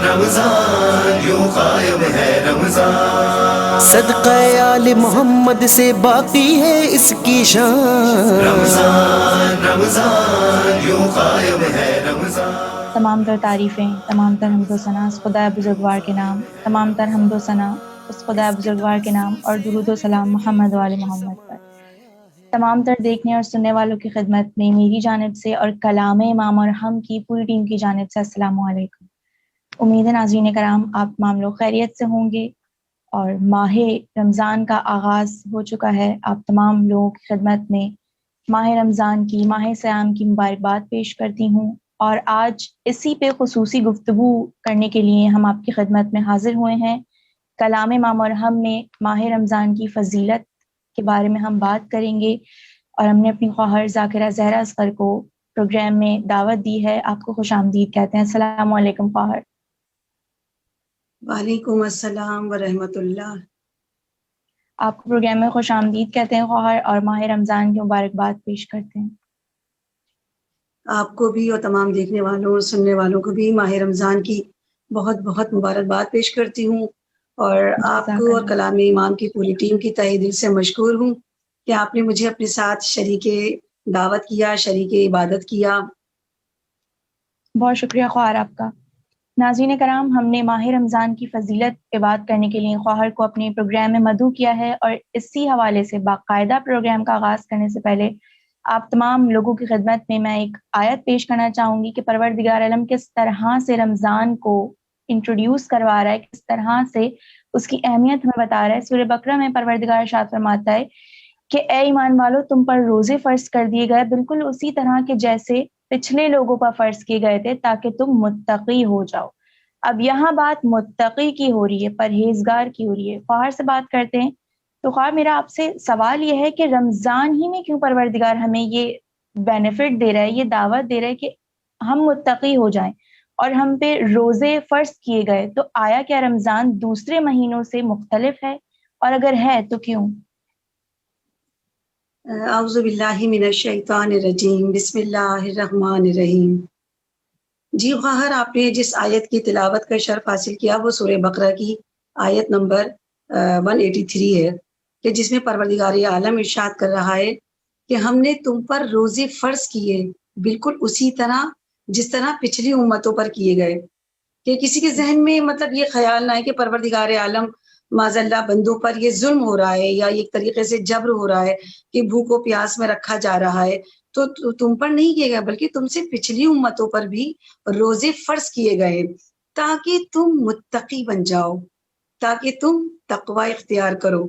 رمضان یوں قائم ہے رمضان، صدقہ آل محمد سے باقی ہے اس کی شان، رمضان رمضان یوں قائم ہے رمضان۔ تمام تر تعریفیں، تمام تر حمد و ثنا اس خدا بزرگوار کے نام، تمام تر حمد و ثنا اس خدا بزرگوار کے نام، اور درود و سلام محمد و آل محمد پر۔ تمام تر دیکھنے اور سننے والوں کی خدمت میں میری جانب سے اور کلام امام اور ہم کی پوری ٹیم کی جانب سے السلام علیکم۔ امید ہے ناظرین کرام آپ تمام لوگ خیریت سے ہوں گے، اور ماہ رمضان کا آغاز ہو چکا ہے۔ آپ تمام لوگوں کی خدمت میں ماہ رمضان کی، ماہ صیام کی مبارکباد پیش کرتی ہوں، اور آج اسی پہ خصوصی گفتگو کرنے کے لیے ہم آپ کی خدمت میں حاضر ہوئے ہیں۔ کلام امام اور ہم میں ماہ رمضان کی فضیلت کے بارے میں ہم بات کریں گے، اور ہم نے اپنی خواہر ذاکرہ زہرا اصغر کو پروگرام میں دعوت دی ہے۔ آپ کو خوش آمدید کہتے ہیں۔ السلام علیکم خواہر۔ وعلیکم السلام ورحمۃ اللہ۔ آپ کو پروگرام میں خوش آمدید کہتے ہیں خواہر، اور ماہ رمضان کی مبارکباد پیش کرتے ہیں۔ آپ کو بھی اور تمام دیکھنے والوں اور سننے والوں کو بھی ماہ رمضان کی بہت بہت مبارکباد پیش کرتی ہوں، اور آپ جزاک کو اور اللہ۔ کلام امام کی پوری ٹیم کی تہہ دل سے مشکور ہوں کہ آپ نے مجھے اپنے ساتھ شریک دعوت کیا، شریک عبادت کیا۔ بہت شکریہ خواہر آپ کا۔ ناظرین کرام، ہم نے ماہ رمضان کی فضیلت پہ بات کرنے کے لیے خواہر کو اپنے پروگرام میں مدعو کیا ہے، اور اسی حوالے سے باقاعدہ پروگرام کا آغاز کرنے سے پہلے آپ تمام لوگوں کی خدمت میں ایک آیت پیش کرنا چاہوں گی کہ پروردگار عالم کس طرح سے رمضان کو انٹروڈیوس کروا رہا ہے، کس طرح سے اس کی اہمیت ہمیں بتا رہا ہے۔ سورہ بقرہ میں پروردگار ارشاد فرماتا ہے کہ اے ایمان والو، تم پر روزے فرض کر دیے گئے بالکل اسی طرح کے جیسے پچھلے لوگوں پر فرض کیے گئے تھے، تاکہ تم متقی ہو جاؤ۔ اب یہاں بات متقی کی ہو رہی ہے، پرہیزگار کی ہو رہی ہے۔ خواہر سے بات کرتے ہیں تو خواہر، میرا آپ سے سوال یہ ہے کہ رمضان ہی میں کیوں پروردگار ہمیں یہ بینیفٹ دے رہا ہے، یہ دعوت دے رہا ہے کہ ہم متقی ہو جائیں، اور ہم پہ روزے فرض کیے گئے؟ تو آیا کیا رمضان دوسرے مہینوں سے مختلف ہے، اور اگر ہے تو کیوں؟ اعوذ باللہ من الشیطان الرجیم، بسم اللہ الرحمن الرحیم۔ جی خواہر، آپ نے جس آیت کی تلاوت کا شرف حاصل کیا وہ سورہ بقرہ کی آیت نمبر 183 ہے، کہ جس میں پروردگار عالم ارشاد کر رہا ہے کہ ہم نے تم پر روزے فرض کیے بالکل اسی طرح جس طرح پچھلی امتوں پر کیے گئے۔ کہ کسی کے ذہن میں مطلب یہ خیال نہ ہے کہ پروردگار عالم معاذ اللہ بندوں پر یہ ظلم ہو رہا ہے، یا ایک طریقے سے جبر ہو رہا ہے کہ بھوک و پیاس میں رکھا جا رہا ہے، تو تم پر نہیں کیے گئے، بلکہ تم سے پچھلی امتوں پر بھی روزے فرض کیے گئے تاکہ تم متقی بن جاؤ، تاکہ تم تقوی اختیار کرو۔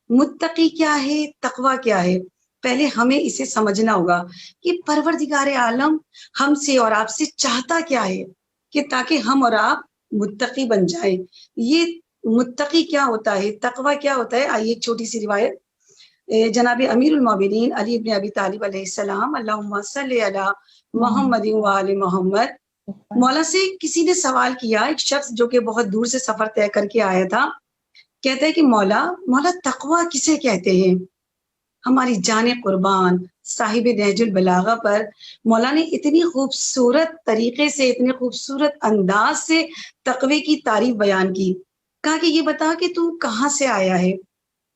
متقی کیا ہے، تقوی کیا ہے؟ پہلے ہمیں اسے سمجھنا ہوگا کہ پروردگار عالم ہم سے اور آپ سے چاہتا کیا ہے، کہ تاکہ ہم اور آپ متقی بن جائیں۔ یہ متقی کیا ہوتا ہے، تقوی کیا ہوتا ہے؟ آئیے ایک چھوٹی سی روایت جناب امیر المومنین علی ابن ابی طالب علیہ السلام، اللہم صلی علی محمد وآل محمد، مولا سے کسی نے سوال کیا، ایک شخص جو کہ بہت دور سے سفر طے کر کے آیا تھا، کہتا ہے کہ مولا تقوی کسے کہتے ہیں؟ ہماری جان قربان صاحب نہج البلاغہ پر مولا نے اتنی خوبصورت طریقے سے، اتنے خوبصورت انداز سے تقوی کی تعریف بیان کی۔ کہا کہ یہ بتا کہ تو کہاں سے آیا ہے؟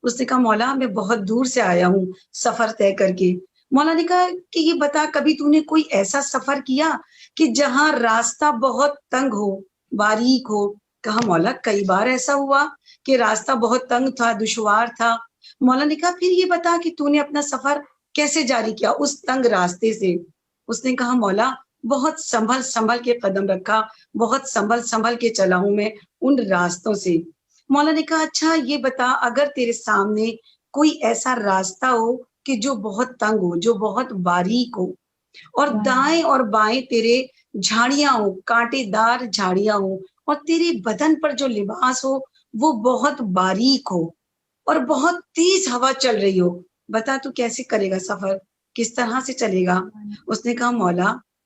اس نے کہا مولا میں بہت دور سے آیا ہوں سفر طے کر کے۔ مولا نے کہا کہ یہ بتا کبھی تو نے کوئی ایسا سفر کیا کہ جہاں راستہ بہت تنگ ہو، باریک ہو؟ کہا مولا کئی بار ایسا ہوا کہ راستہ بہت تنگ تھا، دشوار تھا۔ مولا نے کہا پھر یہ بتا کہ تو نے اپنا سفر کیسے جاری کیا اس تنگ راستے سے؟ اس نے کہا مولا بہت سنبھل سنبھل کے قدم رکھا، بہت سنبھل سنبھل کے چلا ہوں میں ان راستوں سے۔ مولا نے کہا اچھا یہ بتا، اگر تیرے سامنے کوئی ایسا راستہ ہو کہ جو بہت تنگ ہو، جو بہت باریک ہو، اور دائیں اور بائیں تیرے جھاڑیاں ہو، کانٹے دار جھاڑیاں ہو، اور تیرے بدن پر جو لباس ہو وہ بہت باریک ہو، اور بہت تیز ہوا چل رہی ہو، بتا تو کیسے کرے گا سفر، کس طرح سے چلے گا؟ اس نے کہا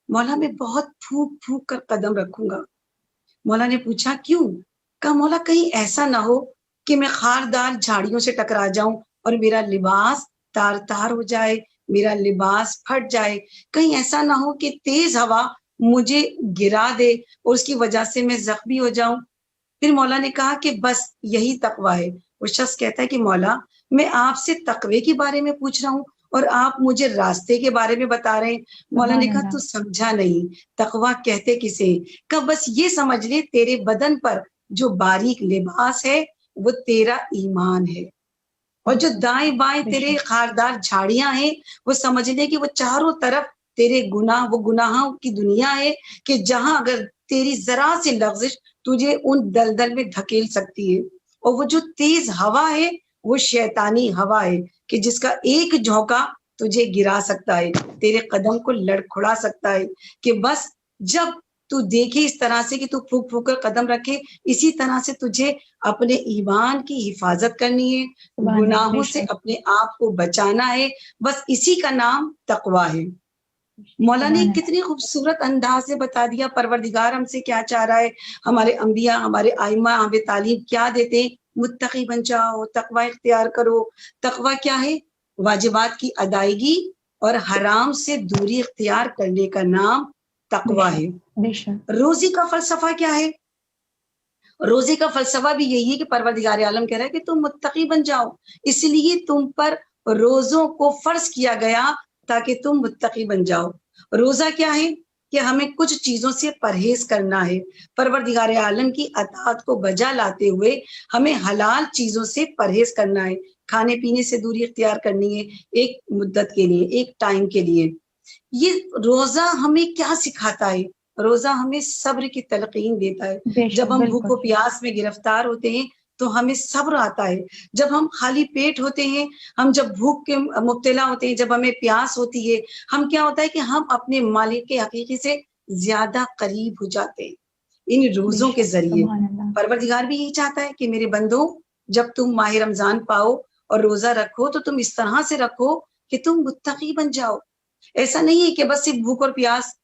مولا میں بہت پھونک پھونک کر قدم رکھوں گا۔ مولا نے پوچھا کیوں؟ کہا مولا کہیں ایسا نہ ہو کہ میں خاردار جھاڑیوں سے ٹکرا جاؤں اور میرا لباس تار تار ہو جائے، میرا لباس پھٹ جائے، کہیں ایسا نہ ہو کہ تیز ہوا مجھے گرا دے اور اس کی وجہ سے میں زخمی ہو جاؤں. پھر مولا نے کہا کہ بس یہی تقوی ہے. وہ شخص کہتا ہے کہ مولا میں آپ سے تقوی کے بارے میں پوچھ رہا ہوں اور آپ مجھے راستے کے بارے میں بتا رہے ہیں. مولا نے سبحان کہا اللہ. تو سمجھا نہیں تقوی کہتے کسے. کہ بس یہ سمجھ لے تیرے بدن پر جو باریک لباس ہے وہ تیرا ایمان ہے، اور جو دائیں بائیں تیرے خاردار جھاڑیاں ہیں وہ سمجھ لے کہ وہ چاروں طرف تیرے گناہ، وہ گناہوں کی دنیا ہے کہ جہاں اگر تیری ذرا سی لغزش تجھے ان دلدل میں دھکیل سکتی ہے. اور وہ جو تیز ہوا ہے وہ شیطانی ہوا ہے کہ جس کا ایک جھونکا تجھے گرا سکتا ہے، تیرے قدم کو لڑکھڑا سکتا ہے. کہ بس جب تو دیکھے اس طرح سے کہ تو پھونک پھونک کر قدم رکھے، اسی طرح سے تجھے اپنے ایمان کی حفاظت کرنی ہے، سبحان اللہ. گناہوں بے سے شک. اپنے آپ کو بچانا ہے. بس اسی کا نام تقوی ہے. مولا نے سبحان اللہ. کتنی خوبصورت انداز سے بتا دیا پروردگار ہم سے کیا چاہ رہا ہے، ہمارے انبیاء، ہمارے ائمہ ہمیں تعلیم کیا دیتے ہیں. متقی بن جاؤ، تقوی اختیار کرو. تقوی کیا ہے؟ واجبات کی ادائیگی اور حرام سے دوری اختیار کرنے کا نام بے تقوی شک. ہے. بے شک. روزی کا فلسفہ کیا ہے؟ روزے کا فلسفہ بھی یہی ہے کہ پروردگار عالم کہہ رہا ہے کہ تم متقی بن جاؤ، اس لیے تم پر روزوں کو فرض کیا گیا تاکہ تم متقی بن جاؤ. روزہ کیا ہے؟ کہ ہمیں کچھ چیزوں سے پرہیز کرنا ہے. پروردگار عالم کی اطاعت کو بجا لاتے ہوئے ہمیں حلال چیزوں سے پرہیز کرنا ہے، کھانے پینے سے دوری اختیار کرنی ہے ایک مدت کے لیے، ایک ٹائم کے لیے. یہ روزہ ہمیں کیا سکھاتا ہے؟ روزہ ہمیں صبر کی تلقین دیتا ہے. بے شک. جب ہم بھوک بالکل. و پیاس میں گرفتار ہوتے ہیں تو ہمیں صبر آتا ہے. جب ہم خالی پیٹ ہوتے ہیں، ہم جب بھوک کے مبتلا ہوتے ہیں، جب ہمیں پیاس ہوتی ہے، ہم کیا ہوتا ہے کہ ہم اپنے مالک کے حقیقی سے زیادہ قریب ہو جاتے ہیں ان بے روزوں کے شک. ذریعے. سبحان اللہ. پروردگار بھی یہی چاہتا ہے کہ میرے بندوں جب تم ماہ رمضان پاؤ اور روزہ رکھو تو تم اس طرح سے رکھو کہ تم متقی بن جاؤ. ایسا نہیں ہے کہ بس صرف بھوک اور پیاس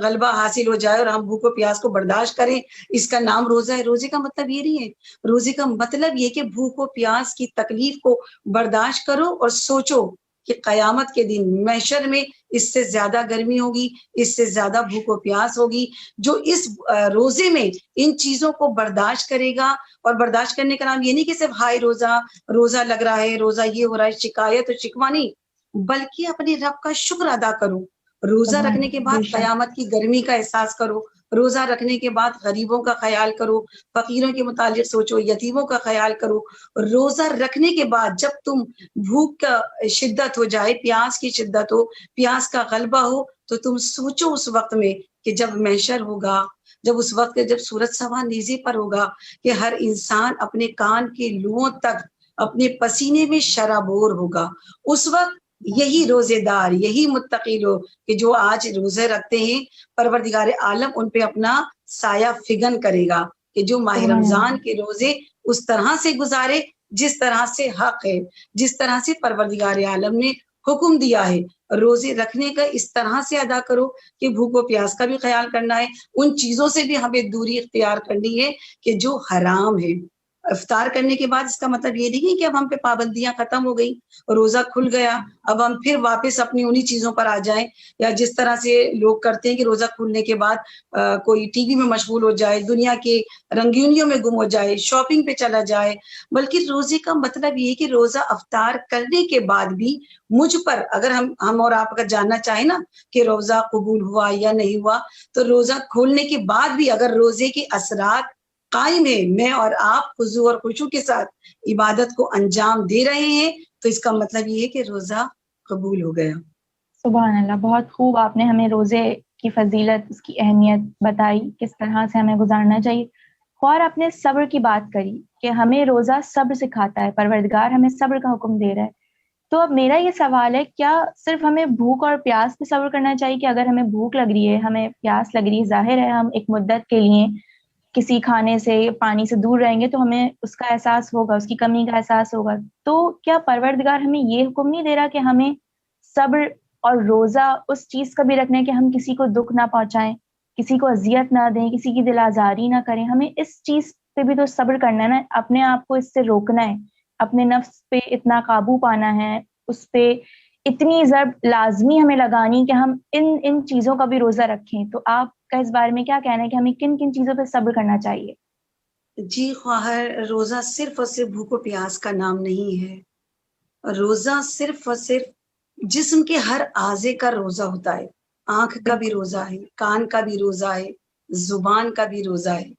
غلبہ حاصل ہو جائے اور ہم بھوک و پیاس کو برداشت کریں، اس کا نام روزہ ہے. روزے کا مطلب یہ نہیں ہے. روزے کا مطلب یہ کہ بھوک و پیاس کی تکلیف کو برداشت کرو اور سوچو کہ قیامت کے دن محشر میں اس سے زیادہ گرمی ہوگی، اس سے زیادہ بھوک و پیاس ہوگی. جو اس روزے میں ان چیزوں کو برداشت کرے گا، اور برداشت کرنے کا نام یہ نہیں کہ صرف ہائے روزہ لگ رہا ہے، روزہ یہ ہو رہا ہے، شکایت اور شکوہ نہیں، بلکہ اپنے رب کا شکر ادا کرو. روزہ سبحان رکھنے کے اللہ. بعد بے شک. قیامت کی گرمی کا احساس کرو. روزہ رکھنے کے بعد غریبوں کا خیال کرو، فقیروں کے متعلق سوچو، یتیموں کا خیال کرو. روزہ رکھنے کے بعد جب تم بھوک کا شدت ہو جائے، پیاس کی شدت ہو، پیاس کا غلبہ ہو، تو تم سوچو اس وقت میں کہ جب محشر ہوگا، جب اس وقت جب سورج سوا نیزے پر ہوگا کہ ہر انسان اپنے کان کے لوؤں تک اپنے پسینے میں شرابور ہوگا. اس وقت یہی روزے دار، یہی متقی لوگ کہ جو آج روزے رکھتے ہیں، پروردگار عالم ان پہ اپنا سایہ فگن کرے گا کہ جو ماہ سبحان اللہ. رمضان کے روزے اس طرح سے گزارے جس طرح سے حق ہے، جس طرح سے پروردگار عالم نے حکم دیا ہے. روزے رکھنے کا اس طرح سے ادا کرو کہ بھوک و پیاس کا بھی خیال کرنا ہے، ان چیزوں سے بھی ہمیں دوری اختیار کرنی ہے کہ جو حرام ہے. افطار کرنے کے بعد اس کا مطلب یہ نہیں کہ اب ہم پہ پابندیاں ختم ہو گئی، روزہ کھل گیا اب ہم پھر واپس اپنی انہی چیزوں پر آ جائیں، یا جس طرح سے لوگ کرتے ہیں کہ روزہ کھلنے کے بعد کوئی ٹی وی میں مشغول ہو جائے، دنیا کے رنگینیوں میں گم ہو جائے، شاپنگ پہ چلا جائے. بلکہ روزے کا مطلب یہ کہ روزہ افطار کرنے کے بعد بھی مجھ پر، اگر ہم اور آپ اگر جاننا چاہیں نا کہ روزہ قبول ہوا یا نہیں ہوا، تو روزہ کھولنے کے بعد بھی اگر روزے کے اثرات قائم ہے، میں اور آپ خضوع اور خشوع کے ساتھ عبادت کو انجام دے رہے ہیں، تو اس کا مطلب یہ ہے کہ روزہ قبول ہو گیا. سبحان اللہ. بہت خوب آپ نے ہمیں روزے کی فضیلت، اس کی اہمیت بتائی، کس طرح سے ہمیں گزارنا چاہیے. اور آپ نے صبر کی بات کری کہ ہمیں روزہ صبر سکھاتا ہے، پروردگار ہمیں صبر کا حکم دے رہا ہے. تو اب میرا یہ سوال ہے، کیا صرف ہمیں بھوک اور پیاس پہ صبر کرنا چاہیے کہ اگر ہمیں بھوک لگ رہی ہے، ہمیں پیاس لگ رہی ہے، ظاہر ہے ہم ایک مدت کے لیے کسی کھانے سے، پانی سے دور رہیں گے تو ہمیں اس کا احساس ہوگا، اس کی کمی کا احساس ہوگا. تو کیا پروردگار ہمیں یہ حکم نہیں دے رہا کہ ہمیں صبر اور روزہ اس چیز کا بھی رکھنا ہے کہ ہم کسی کو دکھ نہ پہنچائیں، کسی کو اذیت نہ دیں، کسی کی دل آزاری نہ کریں؟ ہمیں اس چیز پہ بھی تو صبر کرنا ہے نا، اپنے آپ کو اس سے روکنا ہے، اپنے نفس پہ اتنا قابو پانا ہے، اس پہ اتنی ضرب لازمی ہمیں لگانی کہ ہم ان چیزوں کا بھی روزہ رکھیں. تو آپ کا اس بارے میں کیا کہنا ہے کہ ہمیں کن کن چیزوں پہ صبر کرنا چاہیے؟ جی خواہر، روزہ صرف اور صرف بھوک و پیاس کا نام نہیں ہے. روزہ صرف اور صرف جسم کے ہر اعضے کا روزہ ہوتا ہے. آنکھ کا بھی روزہ ہے، کان کا بھی روزہ ہے، زبان کا بھی روزہ ہے.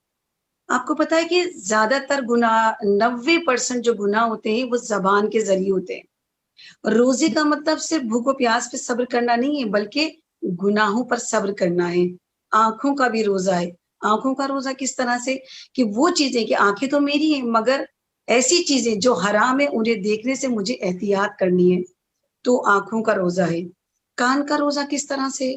آپ کو پتا ہے کہ زیادہ تر گناہ 90% جو گناہ ہوتے ہیں وہ زبان کے ذریعے ہوتے ہیں. روزے کا مطلب صرف بھوک و پیاس پہ صبر کرنا نہیں ہے، بلکہ گناہوں پر صبر کرنا ہے. آنکھوں کا بھی روزہ ہے. آنکھوں کا روزہ کس طرح سے کہ وہ چیزیں کہ آنکھیں تو میری ہیں مگر ایسی چیزیں جو حرام ہے انہیں دیکھنے سے مجھے احتیاط کرنی ہے، تو آنکھوں کا روزہ ہے. کان کا روزہ کس طرح سے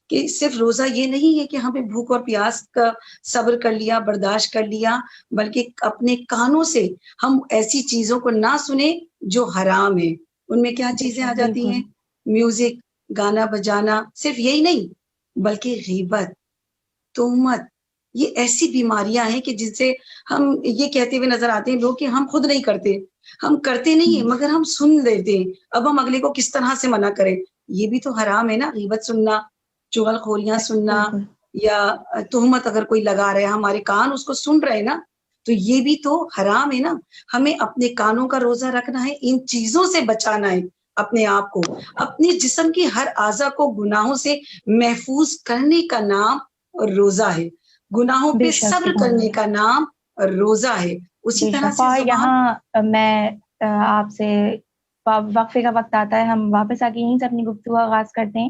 کہ صرف روزہ یہ نہیں ہے کہ ہمیں بھوک اور پیاس کا صبر کر لیا، برداشت کر لیا، بلکہ اپنے کانوں سے ہم ایسی چیزوں کو نہ سنیں جو حرام ہے. ان میں کیا چیزیں آ جاتی ہیں؟ میوزک، گانا بجانا. صرف یہی نہیں بلکہ غیبت، تہمت. یہ ایسی بیماریاں ہیں کہ جن سے ہم یہ کہتے ہوئے نظر آتے ہیں لوگ کہ ہم خود نہیں کرتے، ہم کرتے نہیں ہیں مگر ہم سن لیتے ہیں. اب ہم اگلے کو کس طرح سے منع کریں؟ یہ بھی تو حرام ہے نا. غیبت سننا، چغل خوریاں سننا، یا تہمت اگر کوئی لگا رہا ہے، ہمارے کان اس کو سن رہے نا، تو یہ بھی تو حرام ہے نا. ہمیں اپنے کانوں کا روزہ رکھنا ہے، ان چیزوں سے بچانا ہے اپنے آپ کو. اپنے جسم کی ہر اعضا کو گناہوں سے محفوظ کرنے کا نام روزہ ہے. گناہوں پہ صبر کرنے کا نام روزہ ہے. اسی طرح سے یہاں میں آپ سے وقفے کا وقت آتا ہے، ہم واپس آ کے یہیں سے اپنی گفتگو آغاز کرتے ہیں.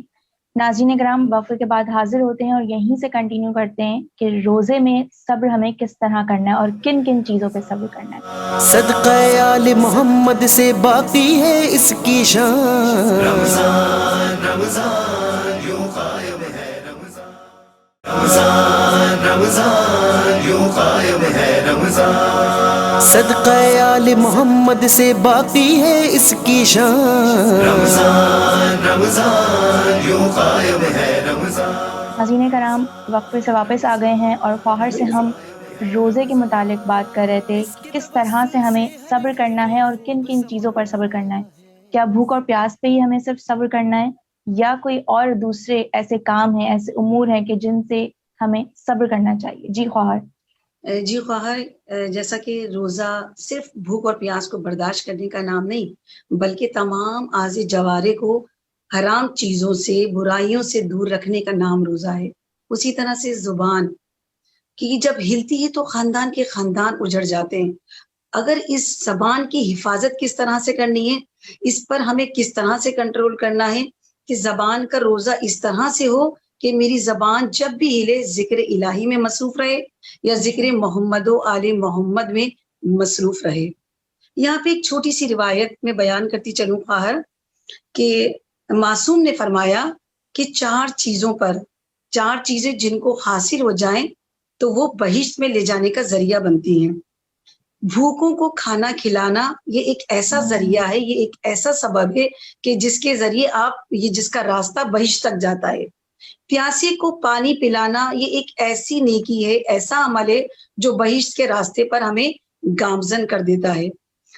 ناظرین کرام، وقفے کے بعد حاضر ہوتے ہیں اور یہیں سے کنٹینیو کرتے ہیں کہ روزے میں صبر ہمیں کس طرح کرنا ہے اور کن کن چیزوں پہ صبر کرنا ہے. صدقہ آل محمد سے باقی ہے اس کی شان. رمضان رمضان یوں قائم ہے رمضان، رمضان رمضان یوں قائم ہے رمضان. صدقہ آل محمد سے باقی ہے اس کی شان. رمضان رمضان یوں قائم ہے رمضان. ناظرین کرام، وقفے سے واپس آ گئے ہیں اور خواہر سے ہم روزے کے متعلق بات کر رہے تھے کہ کس طرح سے ہمیں صبر کرنا ہے اور کن کن چیزوں پر صبر کرنا ہے. کیا بھوک اور پیاس پہ ہی ہمیں صرف صبر کرنا ہے یا کوئی اور دوسرے ایسے کام ہیں، ایسے امور ہیں کہ جن سے ہمیں صبر کرنا چاہیے؟ جی خواہر. جی خواہر، جیسا کہ روزہ صرف بھوک اور پیاس کو برداشت کرنے کا نام نہیں بلکہ تمام اعضاء جوارے کو حرام چیزوں سے، برائیوں سے دور رکھنے کا نام روزہ ہے. اسی طرح سے زبان کی جب ہلتی ہے تو خاندان کے خاندان اجڑ جاتے ہیں. اگر اس زبان کی حفاظت کس طرح سے کرنی ہے، اس پر ہمیں کس طرح سے کنٹرول کرنا ہے کہ زبان کا روزہ اس طرح سے ہو کہ میری زبان جب بھی ہلے ذکر الہی میں مصروف رہے یا ذکر محمد و آل محمد میں مصروف رہے. یہاں پہ ایک چھوٹی سی روایت میں بیان کرتی چلوں خواہر کہ معصوم نے فرمایا کہ 4 چیزیں جن کو حاصل ہو جائیں تو وہ بہشت میں لے جانے کا ذریعہ بنتی ہیں. بھوکوں کو کھانا کھلانا یہ ایک ایسا ذریعہ ہے، یہ ایک ایسا سبب ہے کہ جس کے ذریعے جس کا راستہ بہشت تک جاتا ہے. پیاسے کو پانی پلانا یہ ایک ایسی نیکی ہے، ایسا عمل ہے جو بہشت کے راستے پر ہمیں گامزن کر دیتا ہے.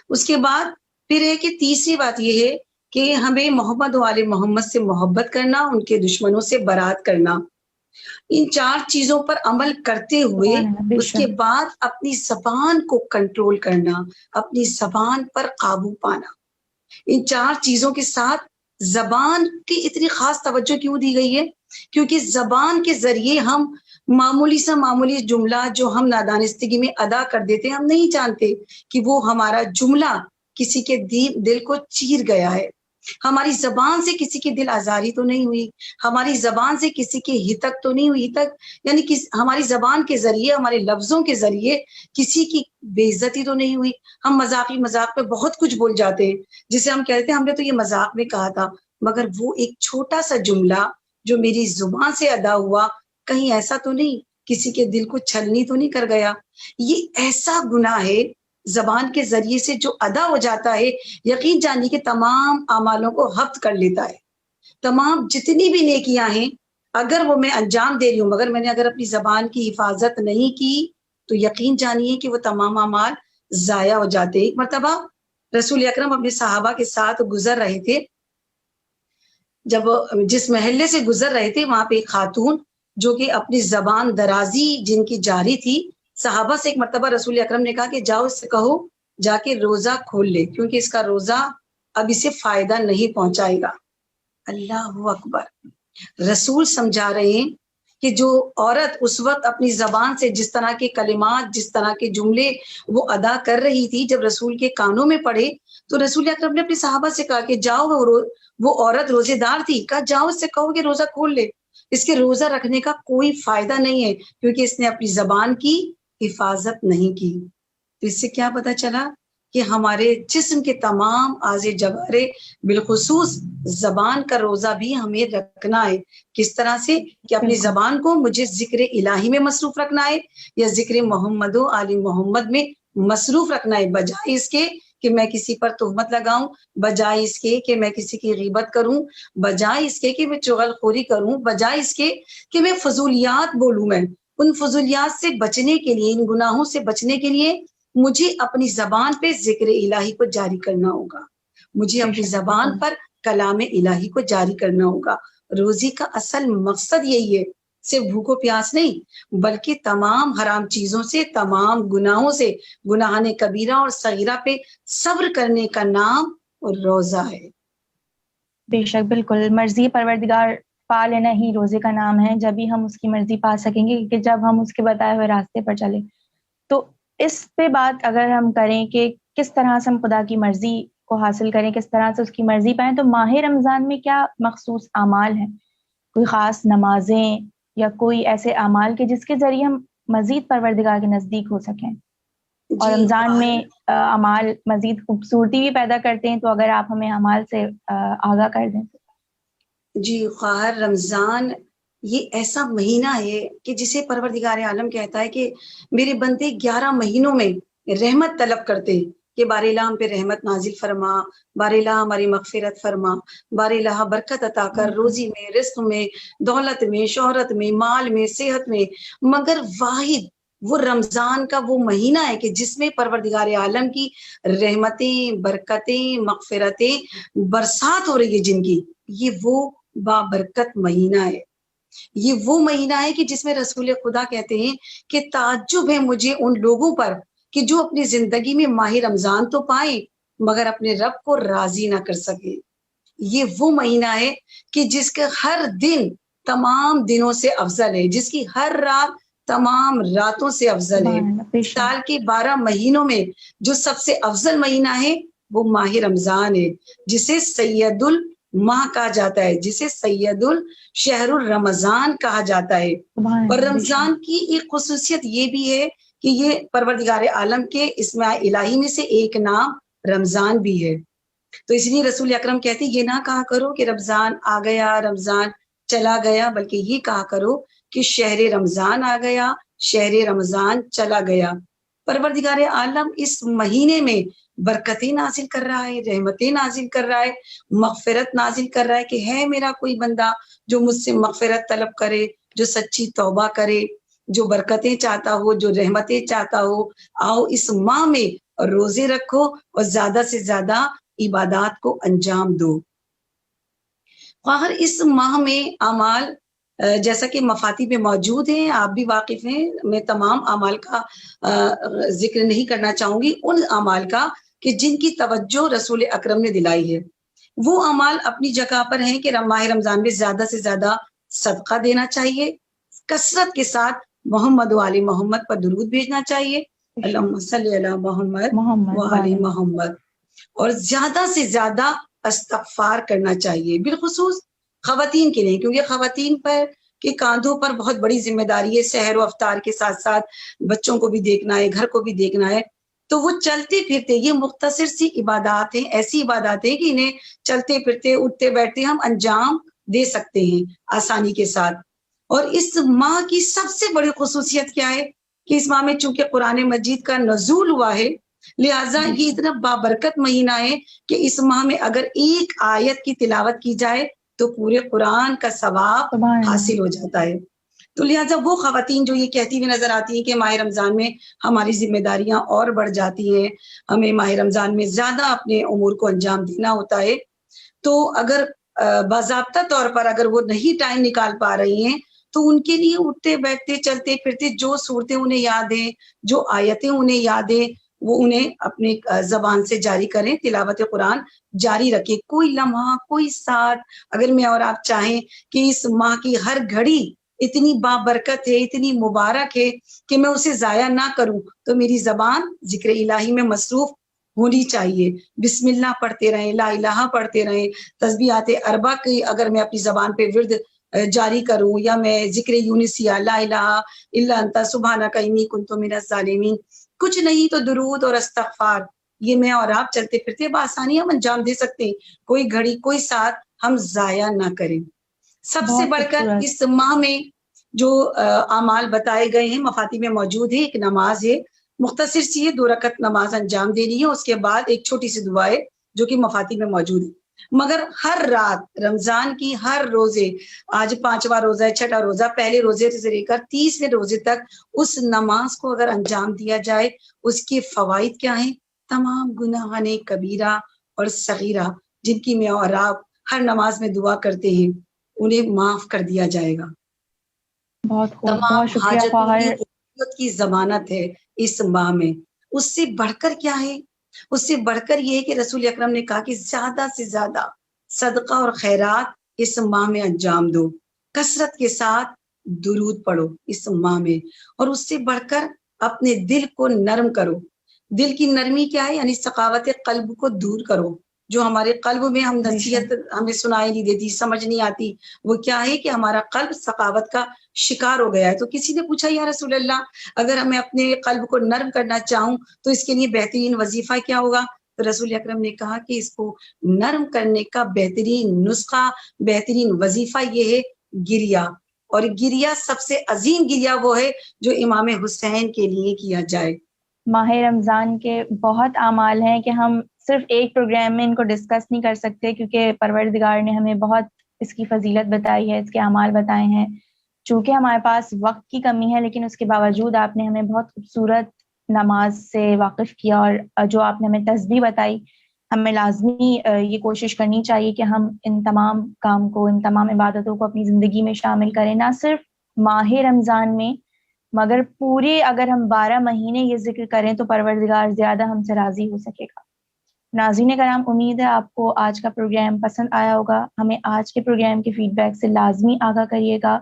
اس کے بعد پھر ہے کہ تیسری بات یہ ہے کہ ہمیں محمد و آل محمد سے محبت کرنا، ان کے دشمنوں سے برات کرنا. ان 4 چیزوں پر عمل کرتے ہوئے اس کے بعد اپنی زبان کو کنٹرول کرنا، اپنی زبان پر قابو پانا. ان 4 چیزوں کے ساتھ زبان کی اتنی خاص توجہ کیوں دی گئی ہے؟ کیونکہ زبان کے ذریعے ہم معمولی جملہ جو ہم نادانستگی میں ادا کر دیتے ہیں، ہم نہیں جانتے کہ وہ ہمارا جملہ کسی کے دل کو چیر گیا ہے. ہماری زبان سے کسی کی دل آزاری تو نہیں ہوئی، ہماری زبان سے کسی کی ہتک تو نہیں ہوئی. ہتک یعنی ہماری زبان کے ذریعے، ہمارے لفظوں کے ذریعے کسی کی بے عزتی تو نہیں ہوئی. ہم مذاق میں بہت کچھ بول جاتے ہیں جسے ہم کہتے ہیں ہم نے تو یہ مذاق میں کہا تھا، مگر وہ ایک چھوٹا سا جملہ جو میری زبان سے ادا ہوا کہیں ایسا تو نہیں کسی کے دل کو چھلنی تو نہیں کر گیا. یہ ایسا گناہ ہے زبان کے ذریعے سے جو ادا ہو جاتا ہے، یقین جانیے کہ تمام اعمالوں کو ضبط کر لیتا ہے. تمام جتنی بھی نیکیاں ہیں اگر وہ میں انجام دے رہی ہوں مگر میں نے اگر اپنی زبان کی حفاظت نہیں کی تو یقین جانیے کہ وہ تمام اعمال ضائع ہو جاتے. ایک مرتبہ رسول اکرم اپنے صحابہ کے ساتھ گزر رہے تھے جب جس محلے سے گزر رہے تھے وہاں پہ ایک خاتون جو کہ اپنی زبان درازی جن کی جاری تھی، صحابہ سے ایک مرتبہ رسول اکرم نے کہا کہ جاؤ اس سے کہو جا کے روزہ کھول لے، کیونکہ اس کا روزہ اب اسے فائدہ نہیں پہنچائے گا۔ اللہ اکبر، رسول سمجھا رہے ہیں کہ جو عورت اس وقت اپنی زبان سے جس طرح کے کلمات، جس طرح کے جملے وہ ادا کر رہی تھی، جب رسول کے کانوں میں پڑے تو رسول اکرم نے اپنے صحابہ سے کہا کہ جاؤ، وہ عورت روزے دار تھی، کہا جاؤ اس سے کہو کہ روزہ کھول لے، اس کے روزہ رکھنے کا کوئی فائدہ نہیں ہے کیونکہ اس نے اپنی زبان کی حفاظت نہیں کی۔ تو اس سے کیا پتہ چلا کہ ہمارے جسم کے تمام اعضاء جوارے بالخصوص زبان کا روزہ بھی ہمیں رکھنا ہے۔ کس طرح سے کہ اپنی زبان کو مجھے ذکر الہی میں مصروف رکھنا ہے یا ذکر محمد و آل محمد میں مصروف رکھنا ہے، بجائے اس کے کہ میں کسی پر تہمت لگاؤں، بجائے اس کے کہ میں کسی کی غیبت کروں، بجائے اس کے کہ میں چغل خوری کروں، بجائے اس کے کہ میں فضولیات بولوں۔ میں ان فضولیات سے بچنے کے لیے، ان گناہوں سے بچنے کے لیے مجھے اپنی زبان پہ ذکر الہی کو جاری کرنا ہوگا، مجھے اپنی زبان پر کلام الہی کو جاری کرنا ہوگا۔ روزی کا اصل مقصد یہی ہے، صرف بھوکو پیاس نہیں بلکہ تمام حرام چیزوں سے، تمام گناہوں سے، گناہان کبیرہ اور صغیرہ پہ صبر کرنے کا نام روزہ ہے۔ بے شک، بالکل، مرضی پروردگار پا لینا ہی روزے کا نام ہے، جب ہی ہم اس کی مرضی پا سکیں گے کہ جب ہم اس کے بتائے ہوئے راستے پر چلیں۔ تو اس پہ بات اگر ہم کریں کہ کس طرح سے ہم خدا کی مرضی کو حاصل کریں، کس طرح سے اس کی مرضی پائیں، تو ماہ رمضان میں کیا مخصوص اعمال ہیں؟ کوئی خاص نمازیں یا کوئی ایسے اعمال کے جس کے ذریعے ہم مزید پروردگار کے نزدیک ہو سکیں؟ اور رمضان میں اعمال مزید خوبصورتی بھی پیدا کرتے ہیں، تو اگر آپ ہمیں اعمال سے آگاہ کر دیں۔ جی خواہر، رمضان یہ ایسا مہینہ ہے کہ جسے پروردگار عالم کہتا ہے کہ میرے بندے 11 مہینوں میں رحمت طلب کرتے کہ بار الہ ہم پہ رحمت نازل فرما، بار الہ ہماری مغفرت فرما، بار الہ برکت عطا کر، روزی میں، رزق میں، دولت میں، شہرت میں، مال میں، صحت میں۔ مگر واحد وہ رمضان کا وہ مہینہ ہے کہ جس میں پروردگار عالم کی رحمتیں، برکتیں، مغفرتیں برسات ہو رہی ہے جن کی، یہ وہ بابرکت مہینہ ہے۔ یہ وہ مہینہ ہے کہ جس میں رسول خدا کہتے ہیں کہ تعجب ہے مجھے ان لوگوں پر کہ جو اپنی زندگی میں ماہ رمضان تو پائیں مگر اپنے رب کو راضی نہ کر سکے۔ یہ وہ مہینہ ہے کہ جس کا ہر دن تمام دنوں سے افضل ہے، جس کی ہر رات تمام راتوں سے افضل ہے۔ سال کے 12 مہینوں میں جو سب سے افضل مہینہ ہے وہ ماہ رمضان ہے، جسے سید الماہ کہا جاتا ہے، جسے سید الشہر الرمضان کہا جاتا ہے۔ اور رمضان کی ایک خصوصیت یہ بھی ہے کہ یہ پروردگار عالم کے اسماء الہی میں سے ایک نام رمضان بھی ہے۔ تو اس لیے رسول اکرم کہتے یہ نہ کہا کرو کہ رمضان آ گیا، رمضان چلا گیا، بلکہ یہ کہا کرو کہ شہر رمضان آ گیا، شہر رمضان چلا گیا۔ پروردگار عالم اس مہینے میں برکتیں نازل کر رہا ہے، رحمتیں نازل کر رہا ہے، مغفرت نازل کر رہا ہے کہ ہے میرا کوئی بندہ جو مجھ سے مغفرت طلب کرے، جو سچی توبہ کرے، جو برکتیں چاہتا ہو، جو رحمتیں چاہتا ہو، آؤ اس ماہ میں روزے رکھو اور زیادہ سے زیادہ عبادات کو انجام دو۔ خواہر اس ماہ میں اعمال جیسا کہ مفاتیح میں موجود ہیں، آپ بھی واقف ہیں، میں تمام اعمال کا ذکر نہیں کرنا چاہوں گی، ان اعمال کا کہ جن کی توجہ رسول اکرم نے دلائی ہے۔ وہ اعمال اپنی جگہ پر ہیں کہ ماہ رمضان میں زیادہ سے زیادہ صدقہ دینا چاہیے، کثرت کے ساتھ محمد و آل محمد پر درود بھیجنا چاہیے، اللہم صلی علی محمد و آل محمد، اور زیادہ سے زیادہ استغفار کرنا چاہیے، بالخصوص خواتین کے لیے، کیونکہ خواتین پر کے کاندھوں پر بہت بڑی ذمہ داری ہے، سحر و افطار کے ساتھ ساتھ بچوں کو بھی دیکھنا ہے، گھر کو بھی دیکھنا ہے۔ تو وہ چلتے پھرتے، یہ مختصر سی عبادات ہیں، ایسی عبادات ہیں کہ انہیں چلتے پھرتے، اٹھتے بیٹھتے ہم انجام دے سکتے ہیں آسانی کے ساتھ۔ اور اس ماہ کی سب سے بڑی خصوصیت کیا ہے کہ اس ماہ میں چونکہ قرآن مجید کا نزول ہوا ہے، لہٰذا یہ اتنا بابرکت مہینہ ہے کہ اس ماہ میں اگر ایک آیت کی تلاوت کی جائے تو پورے قرآن کا ثواب حاصل ہو جاتا ہے۔ تو لہٰذا وہ خواتین جو یہ کہتی ہوئی نظر آتی ہیں کہ ماہ رمضان میں ہماری ذمہ داریاں اور بڑھ جاتی ہیں، ہمیں ماہ رمضان میں زیادہ اپنے امور کو انجام دینا ہوتا ہے، تو اگر باضابطہ طور پر اگر وہ نہیں ٹائم نکال پا رہی ہیں تو ان کے لیے اٹھتے بیٹھتے چلتے پھرتے جو صورتیں انہیں یاد ہیں، جو آیتیں انہیں یاد ہیں، وہ انہیں اپنے زبان سے جاری کریں، تلاوت قرآن جاری رکھیں. کوئی لمحہ، کوئی ساتھ اگر میں اور آپ چاہیں کہ اس ماہ کی ہر گھڑی اتنی بابرکت ہے، اتنی مبارک ہے کہ میں اسے ضائع نہ کروں، تو میری زبان ذکر الہی میں مصروف ہونی چاہیے. بسم اللہ پڑھتے رہیں، لا الہ پڑھتے رہیں، تسبیحات اربع کی اگر میں اپنی زبان پہ ورد جاری کروں، یا میں ذکر یونسیہ لا الہ الا انت سبحانک انی کنت من الظالمین، کچھ نہیں تو درود اور استغفار، یہ میں اور آپ چلتے پھرتے بآسانی ہم انجام دے سکتے ہیں. کوئی گھڑی، کوئی ساتھ ہم ضائع نہ کریں. سب سے بہت بڑھ کر خوبصورت. اس ماہ میں جو اعمال بتائے گئے ہیں مفاتیح میں موجود ہے. ایک نماز ہے، مختصر سی ہے، 2 رکعت نماز انجام دینی ہے، اس کے بعد ایک چھوٹی سی دعا ہے جو کہ مفاتیح میں موجود ہے. مگر ہر رات رمضان کی ہر روزے، آج 5واں روزہ ہے، 6واں روزہ، پہلے روزے سے لے کر 30ویں روزے تک اس نماز کو اگر انجام دیا جائے، اس کے فوائد کیا ہیں؟ تمام گناہان کبیرہ اور صغیرہ جن کی میں اور آپ ہر نماز میں دعا کرتے ہیں انہیں معاف کر دیا جائے گا. بہت خوب، تمام بہت شکریہ حاجتوں خواہر. کی قبولیت کی ضمانت ہے اس ماہ میں. اس سے بڑھ کر کیا ہے؟ اس سے بڑھ کر یہ ہے کہ رسول اکرم نے کہا کہ زیادہ سے زیادہ صدقہ اور خیرات اس ماہ میں انجام دو، کثرت کے ساتھ درود پڑھو اس ماہ میں، اور اس سے بڑھ کر اپنے دل کو نرم کرو. دل کی نرمی کیا ہے؟ یعنی سخاوت قلب کو دور کرو. جو ہمارے قلب میں ہم نصیحت ہمیں سنائی نہیں دیتی، سمجھ نہیں آتی، وہ کیا ہے کہ ہمارا قلب سخاوت کا شکار ہو گیا ہے. تو کسی نے پوچھا یا رسول اللہ، اگر میں اپنے قلب کو نرم کرنا چاہوں تو اس کے لیے بہترین وظیفہ کیا ہوگا؟ تو رسول اکرم نے کہا کہ اس کو نرم کرنے کا بہترین نسخہ، بہترین وظیفہ یہ ہے گریہ. اور گریہ سب سے عظیم گریہ وہ ہے جو امام حسین کے لیے کیا جائے. ماہ رمضان کے بہت اعمال ہیں کہ ہم صرف ایک پروگرام میں ان کو ڈسکس نہیں کر سکتے، کیونکہ پروردگار نے ہمیں بہت اس کی فضیلت بتائی ہے، اس کے اعمال بتائے ہیں. چونکہ ہمارے پاس وقت کی کمی ہے، لیکن اس کے باوجود آپ نے ہمیں بہت خوبصورت نماز سے واقف کیا، اور جو آپ نے ہمیں تسبیح بتائی، ہمیں لازمی یہ کوشش کرنی چاہیے کہ ہم ان تمام کام کو، ان تمام عبادتوں کو اپنی زندگی میں شامل کریں، نہ صرف ماہ رمضان میں مگر پورے اگر ہم 12 مہینے یہ ذکر کریں تو پروردگار زیادہ ہم سے راضی ہو سکے گا. ناظرین کرام، امید ہے آپ کو آج کا پروگرام پسند آیا ہوگا. ہمیں آج کے پروگرام کے فیڈ بیک سے لازمی آگاہ کریے گا.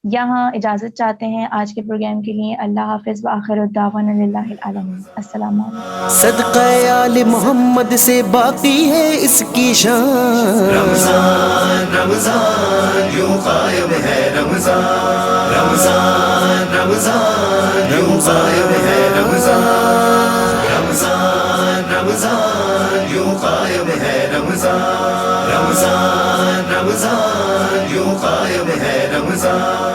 یہاں اجازت چاہتے ہیں آج کے پروگرام کے لیے. اللہ حافظ وآخر الدعوانا للہ العالمین. السلام علیکم. صدقہ آل محمد سے باقی ہے اس کی شان. رمضان رمضان یوں قائم ہے رمضان، رمضان رمضان یوں قائم ہے رمضان، رمضان رمضان یوں قائم ہے رمضان، رمضان رمضان یوں قائم ہے رمضان.